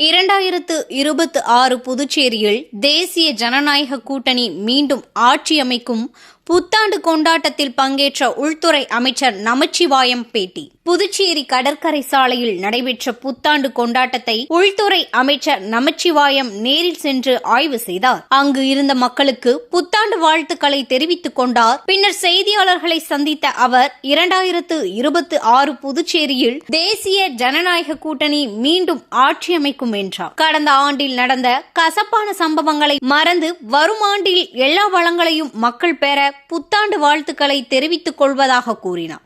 2026 புதுச்சேரியில் தேசிய ஜனநாயக கூட்டணி மீண்டும் ஆட்சி அமைக்கும். புத்தாண்டு கொண்டாட்டத்தில் பங்கேற்ற உள்துறை அமைச்சர் நமச்சிவாயம் பேட்டி. புதுச்சேரி கடற்கரை சாலையில் நடைபெற்ற புத்தாண்டு கொண்டாட்டத்தை உள்துறை அமைச்சர் நமச்சிவாயம் நேரில் சென்று ஆய்வு செய்தார். அங்கு இருந்த மக்களுக்கு புத்தாண்டு வாழ்த்துக்களை தெரிவித்துக் கொண்டார். பின்னர் செய்தியாளர்களை சந்தித்த அவர் 2026 புதுச்சேரியில் தேசிய ஜனநாயக கூட்டணி மீண்டும் ஆட்சி அமைக்கும் என்றார். கடந்த ஆண்டில் நடந்த கசப்பான சம்பவங்களை மறந்து வரும் ஆண்டில் எல்லா வளங்களையும் மக்கள் பெற புத்தாண்டு வாழ்த்துக்களை தெரிவித்துக் கொள்வதாக கூறினார்.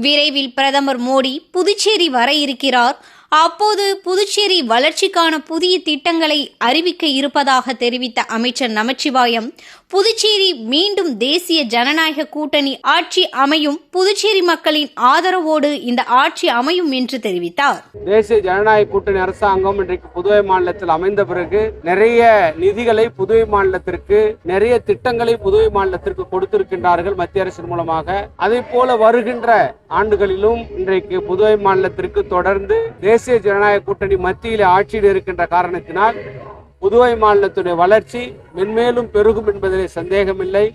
விரைவில் பிரதமர் மோடி புதுச்சேரி வர இருக்கிறார். அப்போது புதுச்சேரி வளர்ச்சிக்கான புதிய திட்டங்களை அறிவிக்க இருப்பதாக தெரிவித்த அமைச்சர் நமச்சிவாயம், புதுச்சேரி மீண்டும் தேசிய ஜனநாயக கூட்டணி ஆட்சி அமையும். புதுச்சேரி மக்களின் ஆதரவோடு இந்த ஆட்சி அமையும் என்று தெரிவித்தார். தேசிய ஜனநாயக கூட்டணி அரசாங்கம் இன்றைக்கு புதுவை மாநிலத்தில் அமைந்த பிறகு நிறைய நிதிகளை புதுவை மாநிலத்திற்கு, நிறைய திட்டங்களை புதுவை மாநிலத்திற்கு கொடுத்திருக்கின்றார்கள் மத்திய அரசின் மூலமாக. அதே போல வருகின்ற ஆண்டுகளிலும் இன்றைக்கு புதுவை மாநிலத்திற்கு தொடர்ந்து தேசிய ஜனநாயக கூட்டணி மத்தியில் ஆட்சியில் இருக்கின்ற காரணத்தினால் புதுவை மாநிலத்துடைய வளர்ச்சி மென்மேலும் பெருகும் என்பதிலே சந்தேகமில்லை.